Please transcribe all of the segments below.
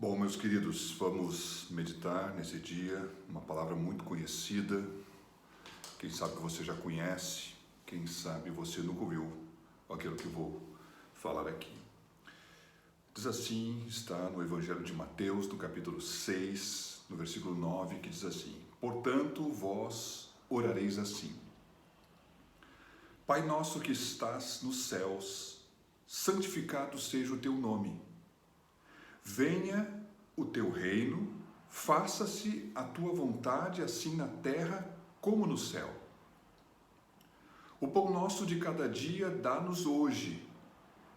Bom, meus queridos, vamos meditar nesse dia, uma palavra muito conhecida. Quem sabe você já conhece, quem sabe você nunca ouviu aquilo que vou falar aqui. Diz assim, está no Evangelho de Mateus, no capítulo 6, no versículo 9, que diz assim: Portanto, vós orareis assim: Pai nosso que estás nos céus, santificado seja o teu nome. Venha o teu reino, faça-se a tua vontade, assim na terra como no céu. O pão nosso de cada dia dá-nos hoje,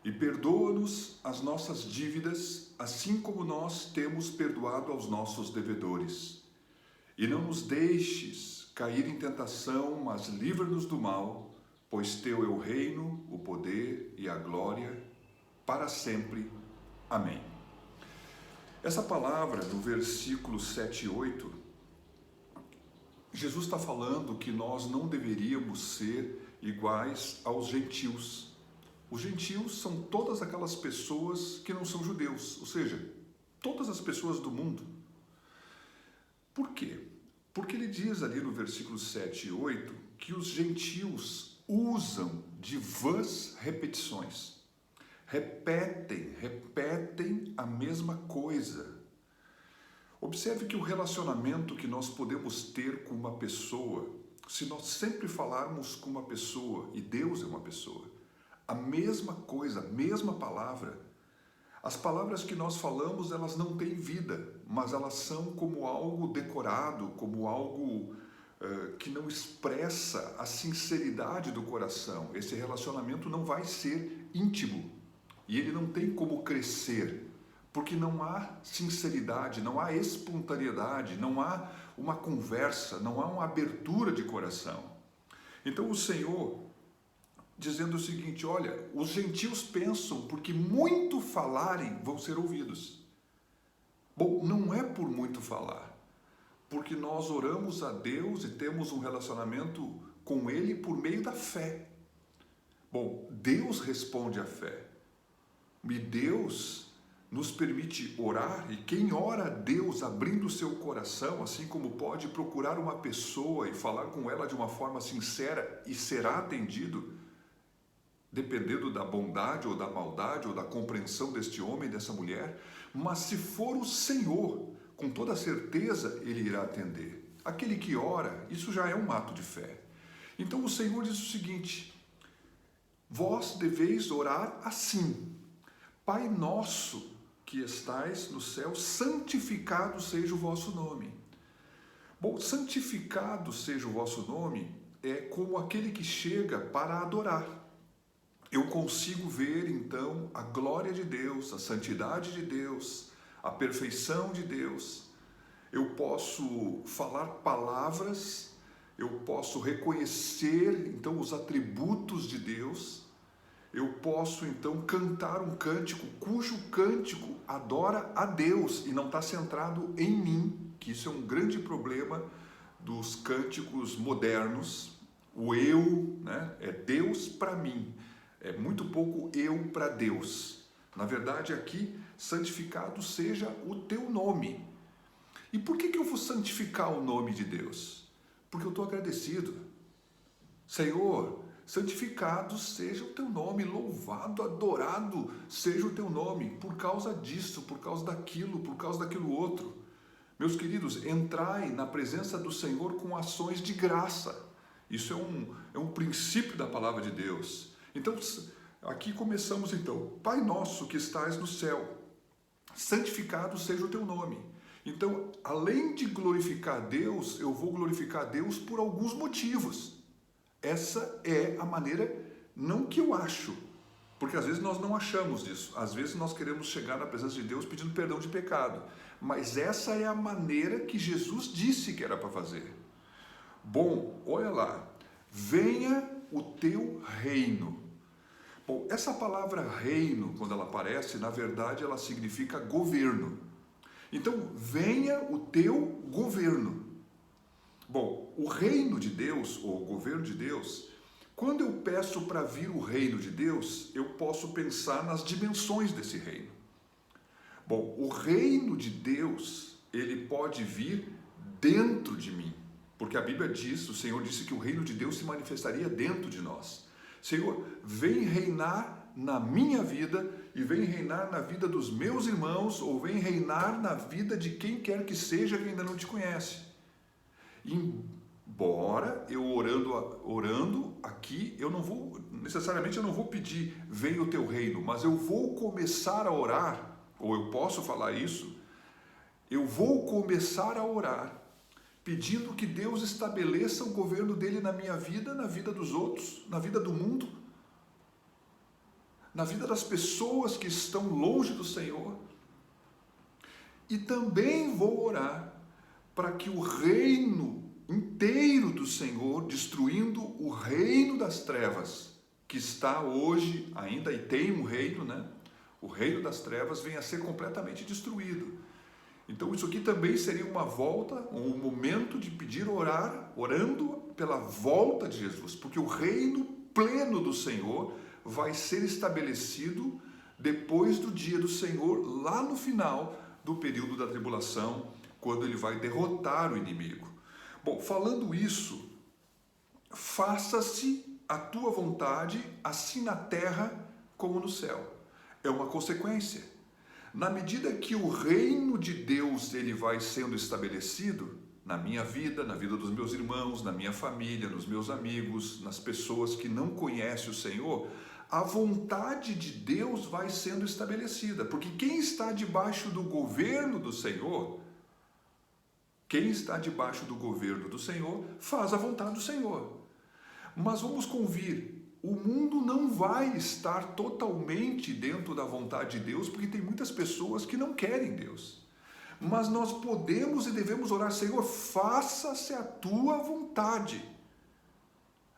e perdoa-nos as nossas dívidas, assim como nós temos perdoado aos nossos devedores. E não nos deixes cair em tentação, mas livra-nos do mal, pois teu é o reino, o poder e a glória, para sempre. Amém. Essa palavra, no versículo 7 e 8, Jesus está falando que nós não deveríamos ser iguais aos gentios. Os gentios são todas aquelas pessoas que não são judeus, ou seja, todas as pessoas do mundo. Por quê? Porque ele diz ali no versículo 7 e 8 que os gentios usam de vãs repetições. Repetem a mesma coisa. Observe que o relacionamento que nós podemos ter com uma pessoa, se nós sempre falarmos com uma pessoa, e Deus é uma pessoa, a mesma coisa, a mesma palavra, as palavras que nós falamos, elas não têm vida, mas elas são como algo decorado, como algo que não expressa a sinceridade do coração. Esse relacionamento não vai ser íntimo. E ele não tem como crescer, porque não há sinceridade, não há espontaneidade, não há uma conversa, não há uma abertura de coração. Então o Senhor, dizendo o seguinte: olha, os gentios pensam porque muito falarem vão ser ouvidos. Bom, não é por muito falar, porque nós oramos a Deus e temos um relacionamento com Ele por meio da fé. Bom, Deus responde à fé. E Deus nos permite orar, e quem ora a Deus abrindo o seu coração, assim como pode procurar uma pessoa e falar com ela de uma forma sincera e será atendido, dependendo da bondade ou da maldade ou da compreensão deste homem, dessa mulher, mas se for o Senhor, com toda certeza Ele irá atender. Aquele que ora, isso já é um ato de fé. Então o Senhor diz o seguinte: vós deveis orar assim: Pai nosso que estais no céu, santificado seja o vosso nome. Bom, santificado seja o vosso nome é como aquele que chega para adorar. Eu consigo ver então a glória de Deus, a santidade de Deus, a perfeição de Deus. Eu posso falar palavras, eu posso reconhecer então os atributos de Deus. Eu posso então cantar um cântico cujo cântico adora a Deus e não está centrado em mim, que isso é um grande problema dos cânticos modernos. O eu, né, é Deus para mim, é muito pouco eu para Deus. Na verdade aqui, santificado seja o teu nome. E por que eu vou santificar o nome de Deus? Porque eu estou agradecido. Senhor, santificado seja o teu nome, louvado, adorado seja o teu nome, por causa disso, por causa daquilo outro. Meus queridos, entrai na presença do Senhor com ações de graça. Isso é um princípio da palavra de Deus. Então, aqui começamos então: Pai nosso que estás no céu, santificado seja o teu nome. Então, além de glorificar Deus, eu vou glorificar Deus por alguns motivos. Essa é a maneira, não que eu acho, porque às vezes nós não achamos isso, às vezes nós queremos chegar na presença de Deus pedindo perdão de pecado, mas essa é a maneira que Jesus disse que era para fazer. Bom, olha lá: venha o teu reino. Bom, essa palavra reino, quando ela aparece, na verdade ela significa governo. Então, venha o teu governo. Bom, o reino de Deus, ou o governo de Deus, quando eu peço para vir o reino de Deus, eu posso pensar nas dimensões desse reino. Bom, o reino de Deus, ele pode vir dentro de mim, porque a Bíblia diz, o Senhor disse que o reino de Deus se manifestaria dentro de nós. Senhor, vem reinar na minha vida e vem reinar na vida dos meus irmãos, ou vem reinar na vida de quem quer que seja que ainda não te conhece. Embora eu orando aqui, eu não vou pedir, venha o teu reino, mas eu vou começar a orar, ou eu posso falar isso, eu vou começar a orar, pedindo que Deus estabeleça o governo dele na minha vida, na vida dos outros, na vida do mundo, na vida das pessoas que estão longe do Senhor. E também vou orar para que o reino inteiro do Senhor, destruindo o reino das trevas, que está hoje, ainda e tem um reino, né? O reino das trevas venha a ser completamente destruído. Então isso aqui também seria uma volta, um momento de pedir, orando pela volta de Jesus, porque o reino pleno do Senhor vai ser estabelecido depois do dia do Senhor, lá no final do período da tribulação, quando ele vai derrotar o inimigo. Bom, falando isso, faça-se a tua vontade, assim na terra como no céu. É uma consequência. Na medida que o reino de Deus ele vai sendo estabelecido na minha vida, na vida dos meus irmãos, na minha família, nos meus amigos, nas pessoas que não conhecem o Senhor, a vontade de Deus vai sendo estabelecida. Porque quem está debaixo do governo do Senhor, faz a vontade do Senhor. Mas vamos convir, o mundo não vai estar totalmente dentro da vontade de Deus, porque tem muitas pessoas que não querem Deus. Mas nós podemos e devemos orar, Senhor, faça-se a tua vontade,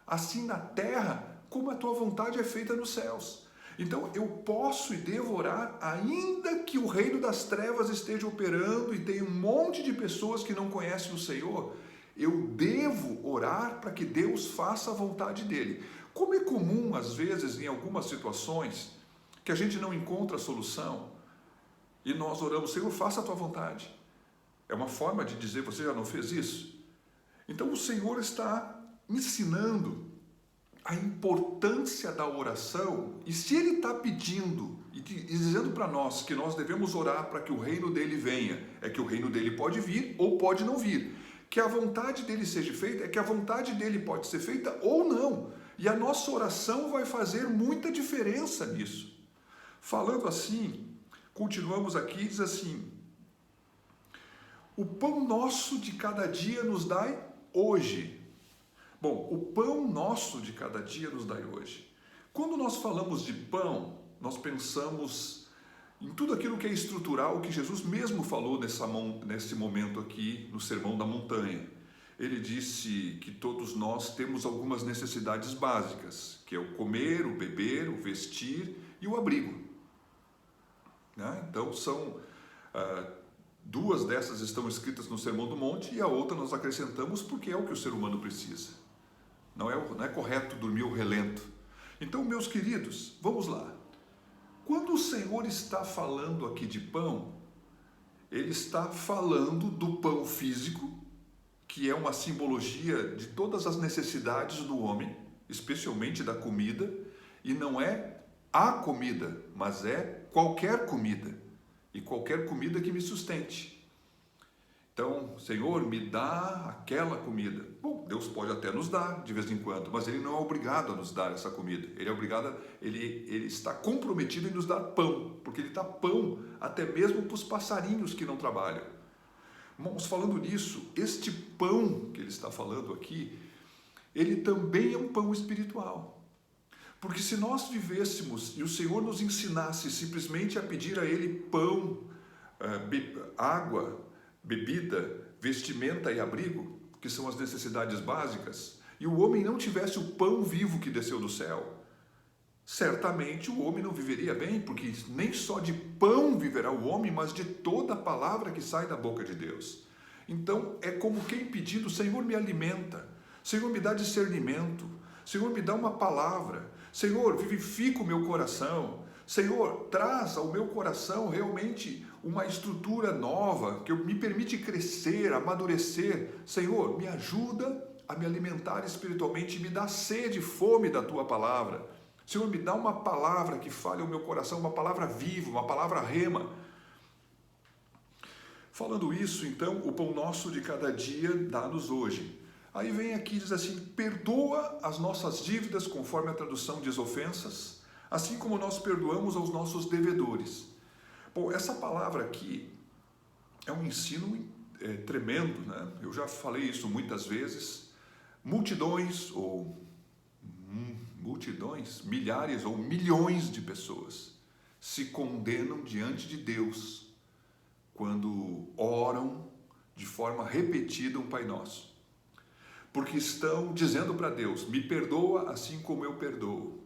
assim na terra, como a tua vontade é feita nos céus. Então eu posso e devo orar, ainda que o reino das trevas esteja operando e tem um monte de pessoas que não conhecem o Senhor, eu devo orar para que Deus faça a vontade dele. Como é comum, às vezes, em algumas situações, que a gente não encontra a solução, e nós oramos, Senhor, faça a tua vontade. É uma forma de dizer, você já não fez isso? Então o Senhor está ensinando a importância da oração, e se Ele está pedindo e dizendo para nós que nós devemos orar para que o reino dele venha, é que o reino dele pode vir ou pode não vir. Que a vontade dele seja feita, é que a vontade dele pode ser feita ou não. E a nossa oração vai fazer muita diferença nisso. Falando assim, continuamos aqui, diz assim: o pão nosso de cada dia nos dai hoje. Bom, o pão nosso de cada dia nos dai hoje. Quando nós falamos de pão, nós pensamos em tudo aquilo que é estrutural, que Jesus mesmo falou nesse momento aqui, no Sermão da Montanha. Ele disse que todos nós temos algumas necessidades básicas, que é o comer, o beber, o vestir e o abrigo. Né? Então, duas dessas estão escritas no Sermão do Monte e a outra nós acrescentamos porque é o que o ser humano precisa. Não é correto dormir ao relento. Então, meus queridos, vamos lá. Quando o Senhor está falando aqui de pão, Ele está falando do pão físico, que é uma simbologia de todas as necessidades do homem, especialmente da comida, e não é a comida, mas é qualquer comida, e qualquer comida que me sustente. Então, Senhor, me dá aquela comida. Bom, Deus pode até nos dar de vez em quando, mas Ele não é obrigado a nos dar essa comida. Ele está comprometido em nos dar pão, porque Ele dá pão até mesmo para os passarinhos que não trabalham. Irmãos, falando nisso, este pão que Ele está falando aqui, ele também é um pão espiritual. Porque se nós vivêssemos e o Senhor nos ensinasse simplesmente a pedir a Ele pão, água, bebida, vestimenta e abrigo, que são as necessidades básicas, e o homem não tivesse o pão vivo que desceu do céu, certamente o homem não viveria bem, porque nem só de pão viverá o homem, mas de toda a palavra que sai da boca de Deus. Então é como quem pedindo, Senhor, me alimenta, Senhor, me dá discernimento, Senhor, me dá uma palavra, Senhor, vivifica o meu coração, Senhor, traz ao meu coração realmente uma estrutura nova, que me permite crescer, amadurecer. Senhor, me ajuda a me alimentar espiritualmente, me dá sede e fome da tua palavra. Senhor, me dá uma palavra que fale ao meu coração, uma palavra viva, uma palavra rema. Falando isso, então, o pão nosso de cada dia dá-nos hoje. Aí vem aqui e diz assim, perdoa as nossas dívidas, conforme a tradução diz ofensas, assim como nós perdoamos aos nossos devedores. Bom, essa palavra aqui é um ensino tremendo, né? Eu já falei isso muitas vezes. Multidões, milhares ou milhões de pessoas se condenam diante de Deus quando oram de forma repetida um Pai Nosso. Porque estão dizendo para Deus, me perdoa assim como eu perdoo.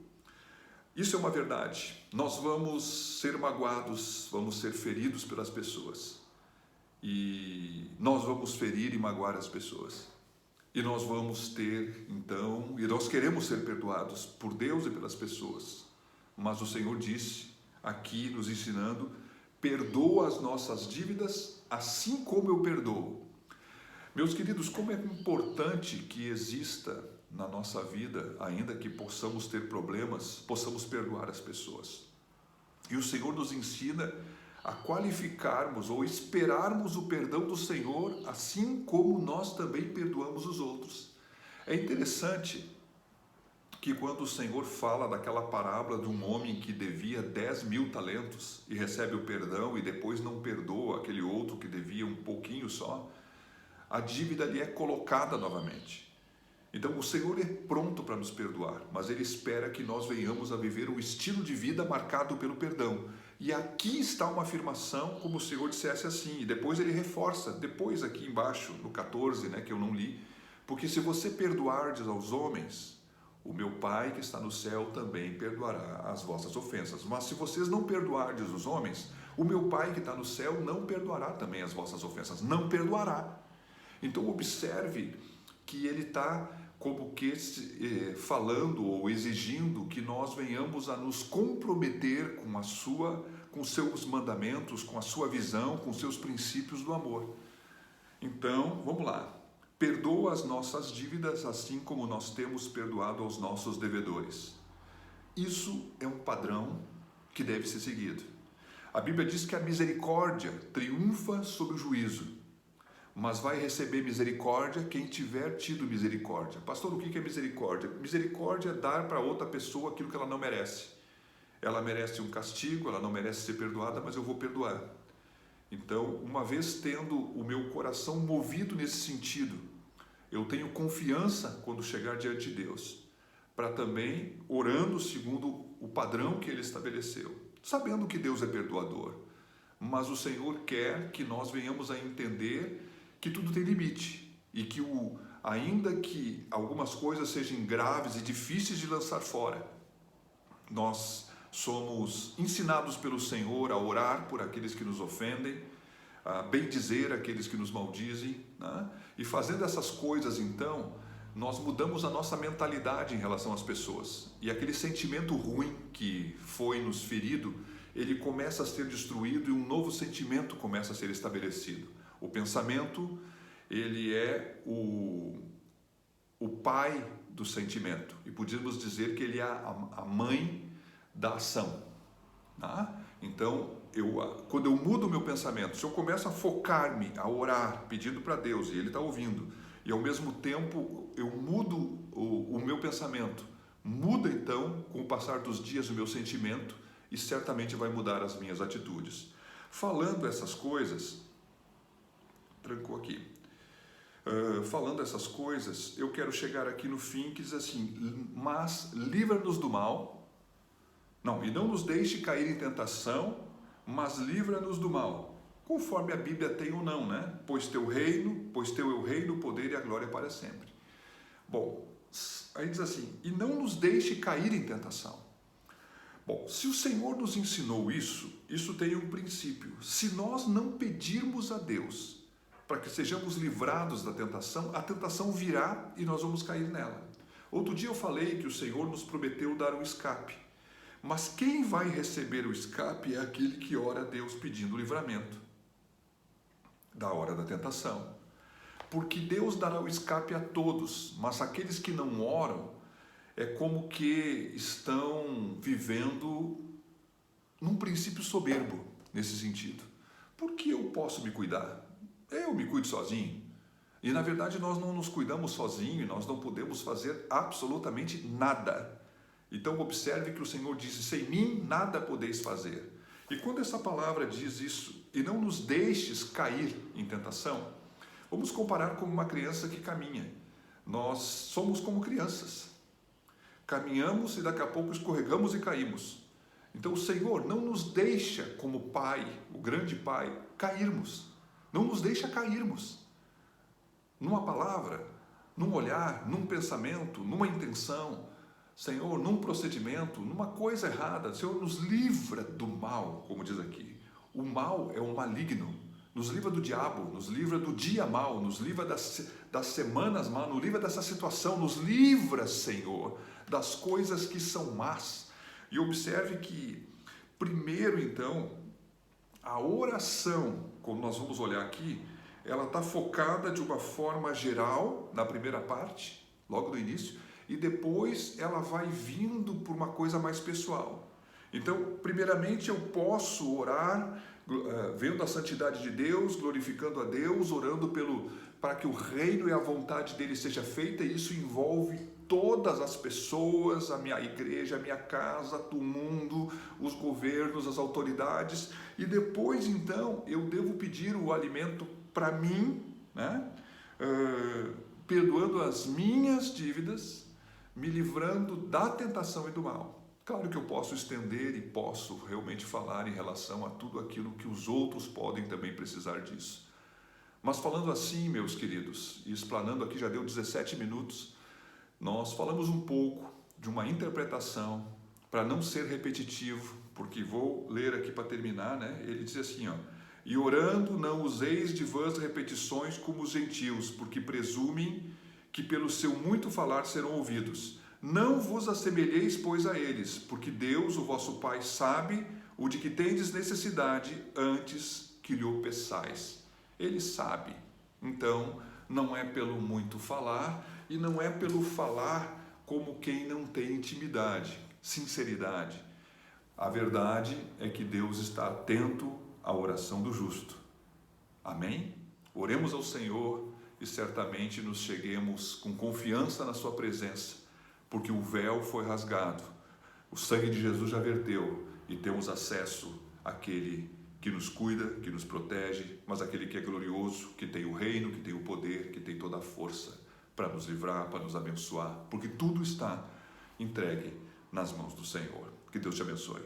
Isso é uma verdade. Nós vamos ser magoados, vamos ser feridos pelas pessoas. E nós vamos ferir e magoar as pessoas. E nós vamos ter, então, e nós queremos ser perdoados por Deus e pelas pessoas. Mas o Senhor disse, aqui nos ensinando, perdoa as nossas dívidas assim como eu perdoo. Meus queridos, como é importante que exista na nossa vida, ainda que possamos ter problemas, possamos perdoar as pessoas. E o Senhor nos ensina a qualificarmos ou esperarmos o perdão do Senhor, assim como nós também perdoamos os outros. É interessante que quando o Senhor fala daquela parábola de um homem que devia 10.000 talentos e recebe o perdão e depois não perdoa aquele outro que devia um pouquinho só, a dívida lhe é colocada novamente. Então o Senhor é pronto para nos perdoar, mas Ele espera que nós venhamos a viver um estilo de vida marcado pelo perdão. E aqui está uma afirmação, como o Senhor dissesse assim, e depois Ele reforça, depois aqui embaixo, no 14, né, que eu não li, porque se você perdoardes aos homens, o meu Pai que está no céu também perdoará as vossas ofensas. Mas se vocês não perdoardes os homens, o meu Pai que está no céu não perdoará também as vossas ofensas, não perdoará. Então observe que Ele está como que falando ou exigindo que nós venhamos a nos comprometer com seus mandamentos, com a sua visão, com seus princípios do amor. Então, vamos lá. Perdoa as nossas dívidas assim como nós temos perdoado aos nossos devedores. Isso é um padrão que deve ser seguido. A Bíblia diz que a misericórdia triunfa sobre o juízo. Mas vai receber misericórdia quem tiver tido misericórdia. Pastor, o que é misericórdia? Misericórdia é dar para outra pessoa aquilo que ela não merece. Ela merece um castigo, ela não merece ser perdoada, mas eu vou perdoar. Então, uma vez tendo o meu coração movido nesse sentido, eu tenho confiança quando chegar diante de Deus, para também orando segundo o padrão que Ele estabeleceu, sabendo que Deus é perdoador. Mas o Senhor quer que nós venhamos a entender que tudo tem limite e que ainda que algumas coisas sejam graves e difíceis de lançar fora, nós somos ensinados pelo Senhor a orar por aqueles que nos ofendem, a bendizer aqueles que nos maldizem, né? E fazendo essas coisas, então, nós mudamos a nossa mentalidade em relação às pessoas, e aquele sentimento ruim que foi nos ferido, ele começa a ser destruído e um novo sentimento começa a ser estabelecido. O pensamento, ele é o pai do sentimento, e podíamos dizer que ele é a mãe da ação. Tá? Então, quando eu mudo o meu pensamento, se eu começo a focar-me, a orar, pedindo para Deus, e Ele está ouvindo, e ao mesmo tempo eu mudo o meu pensamento, muda então, com o passar dos dias, o meu sentimento, e certamente vai mudar as minhas atitudes. Falando essas coisas, trancou aqui. Falando essas coisas, eu quero chegar aqui no fim que diz assim, mas livra-nos do mal, e não nos deixe cair em tentação, mas livra-nos do mal, conforme a Bíblia tem ou não, né? Pois teu é o reino, o poder e a glória para sempre. Bom, aí diz assim, e não nos deixe cair em tentação. Bom, se o Senhor nos ensinou isso tem um princípio. Se nós não pedirmos a Deus para que sejamos livrados da tentação, a tentação virá e nós vamos cair nela. Outro dia eu falei que o Senhor nos prometeu dar um escape, Mas quem vai receber o escape é aquele que ora a Deus pedindo livramento da hora da tentação. Porque Deus dará o escape a todos, mas aqueles que não oram é como que estão vivendo num princípio soberbo nesse sentido. Por que eu posso me cuidar? Eu me cuido sozinho. E na verdade nós não nos cuidamos sozinhos, nós não podemos fazer absolutamente nada. Então observe que o Senhor disse: sem mim nada podeis fazer. E quando essa palavra diz isso, e não nos deixes cair em tentação, vamos comparar com uma criança que caminha. Nós somos como crianças. Caminhamos e daqui a pouco escorregamos e caímos. Então o Senhor não nos deixa, como Pai, o grande Pai, cairmos. Não nos deixa cairmos. Numa palavra, num olhar, num pensamento, numa intenção, Senhor, num procedimento, numa coisa errada. Senhor, nos livra do mal, como diz aqui. O mal é o maligno. Nos livra do diabo, nos livra do dia mal, nos livra das semanas mal, nos livra dessa situação, nos livra, Senhor, das coisas que são más. E observe que, primeiro então, a oração, como nós vamos olhar aqui, ela está focada de uma forma geral, na primeira parte, logo no início, e depois ela vai vindo por uma coisa mais pessoal. Então, primeiramente eu posso orar, vendo a santidade de Deus, glorificando a Deus, orando para que o reino e a vontade dele seja feita, e isso envolve todas as pessoas, a minha igreja, a minha casa, o mundo, os governos, as autoridades, e depois então eu devo pedir o alimento para mim, né? Perdoando as minhas dívidas, me livrando da tentação e do mal. Claro que eu posso estender e posso realmente falar em relação a tudo aquilo que os outros podem também precisar disso. Mas falando assim, meus queridos, e explanando aqui, já deu 17 minutos, nós falamos um pouco de uma interpretação, para não ser repetitivo, porque vou ler aqui para terminar, né? Ele diz assim, ó: e orando não useis de vãs repetições como os gentios, porque presumem que pelo seu muito falar serão ouvidos. Não vos assemelheis, pois, a eles, porque Deus, o vosso Pai, sabe o de que tendes necessidade antes que lhe o peçais. Ele sabe. Então, não é pelo muito falar e não é pelo falar como quem não tem intimidade, sinceridade. A verdade é que Deus está atento à oração do justo. Amém? Oremos ao Senhor e certamente nos cheguemos com confiança na sua presença, porque o véu foi rasgado, o sangue de Jesus já verteu e temos acesso àquele que nos cuida, que nos protege, mas aquele que é glorioso, que tem o reino, que tem o poder, que tem toda a força para nos livrar, para nos abençoar, porque tudo está entregue nas mãos do Senhor. Que Deus te abençoe.